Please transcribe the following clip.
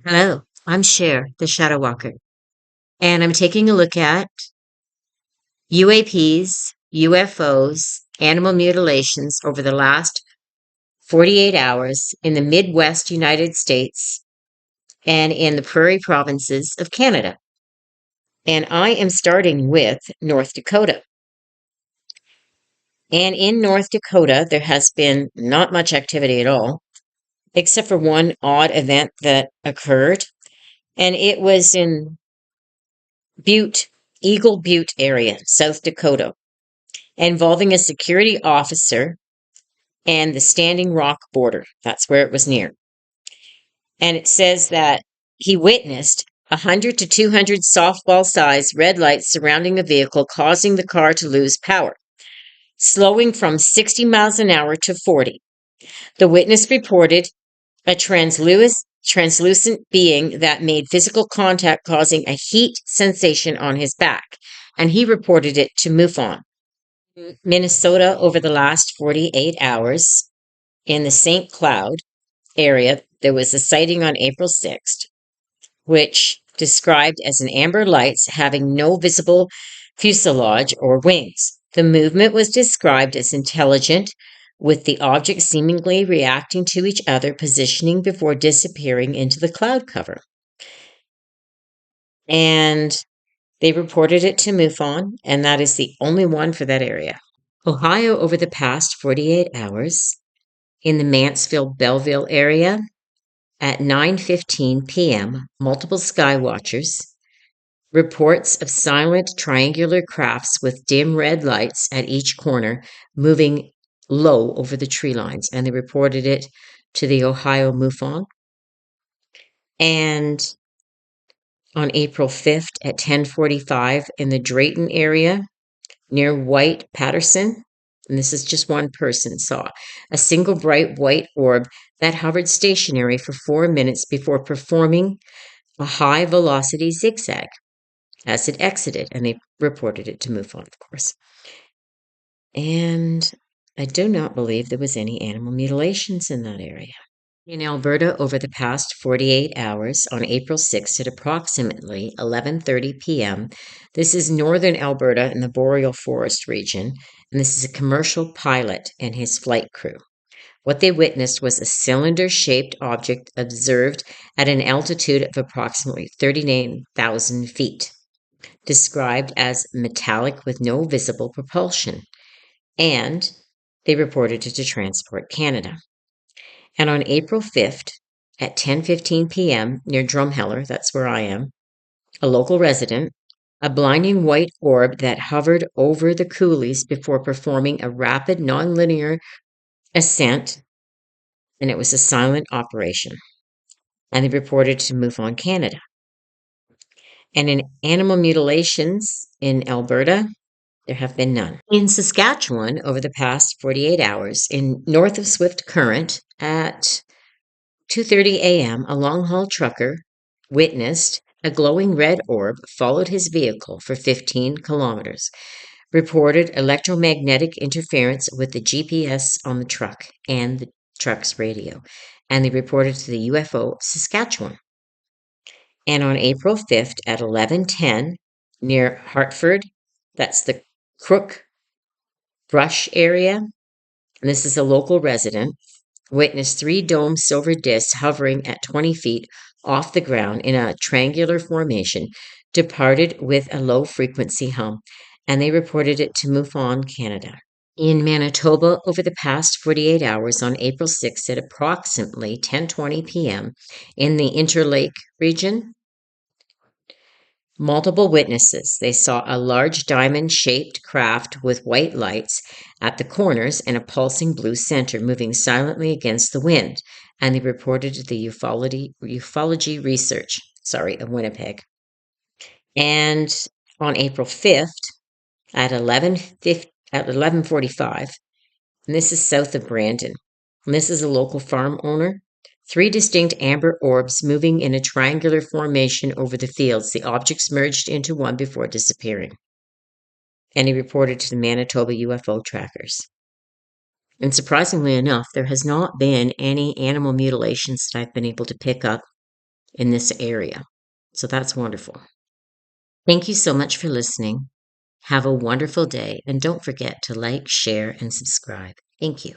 Hello, I'm Cher, the Shadow Walker, and I'm taking a look at UAPs, UFOs, animal mutilations over the last 48 hours in the Midwest United States and in the Prairie provinces of Canada. And I am starting with North Dakota. And in North Dakota, there has been not much activity at all, except for one odd event that occurred. And it was in Eagle Butte area, South Dakota, involving a security officer and the Standing Rock border. That's where it was near. And it says that he witnessed 100 to 200 softball-sized red lights surrounding the vehicle, causing the car to lose power, slowing from 60 miles an hour to 40. The witness reported a translucent being that made physical contact, causing a heat sensation on his back, and he reported it to MUFON. Minnesota, over the last 48 hours, in the St. Cloud area, there was a sighting on April 6th, which described as an amber lights having no visible fuselage or wings. The movement was described as intelligent, with the objects seemingly reacting to each other, positioning before disappearing into the cloud cover. And they reported it to MUFON, and that is the only one for that area. Ohio, over the past 48 hours, in the Mansfield-Belleville area, at 9:15 p.m., multiple sky watchers reports of silent triangular crafts with dim red lights at each corner moving low over the tree lines, and they reported it to the Ohio MUFON. And on April 5th at 10:45 in the Drayton area near White Patterson, and this is just one person, saw a single bright white orb that hovered stationary for 4 minutes before performing a high velocity zigzag as it exited, and they reported it to MUFON, of course. And I do not believe there was any animal mutilations in that area. In Alberta, over the past 48 hours, on April 6th at approximately 11:30 p.m., this is northern Alberta in the boreal forest region, and this is a commercial pilot and his flight crew. What they witnessed was a cylinder-shaped object observed at an altitude of approximately 39,000 feet, described as metallic with no visible propulsion, and they reported it to Transport Canada. And on April 5th at 10:15 p.m. near Drumheller, that's where I am, a local resident, a blinding white orb that hovered over the coulees before performing a rapid nonlinear ascent, and it was a silent operation. And they reported to MUFON Canada. And in animal mutilations in Alberta, there have been none. In Saskatchewan, over the past 48 hours, in north of Swift Current at 2:30 a.m., a long-haul trucker witnessed a glowing red orb followed his vehicle for 15 kilometers, reported electromagnetic interference with the GPS on the truck and the truck's radio, and they reported to the UFO Saskatchewan. And on April 5th at 11:10 near Hartford, that's the Crook Brush area, and this is a local resident, witnessed 3 domed silver discs hovering at 20 feet off the ground in a triangular formation, departed with a low frequency hum, and they reported it to MUFON Canada. In Manitoba, over the past 48 hours on April 6th at approximately 10:20 p.m. in the Interlake region, multiple witnesses. They saw a large diamond-shaped craft with white lights at the corners and a pulsing blue center moving silently against the wind, and they reported to the ufology research, of Winnipeg. And on April 5th at 11:45, and this is south of Brandon, and this is a local farm owner. 3 distinct amber orbs moving in a triangular formation over the fields. The objects merged into one before disappearing. And he reported to the Manitoba UFO trackers. And surprisingly enough, there has not been any animal mutilations that I've been able to pick up in this area. So that's wonderful. Thank you so much for listening. Have a wonderful day, and don't forget to like, share, and subscribe. Thank you.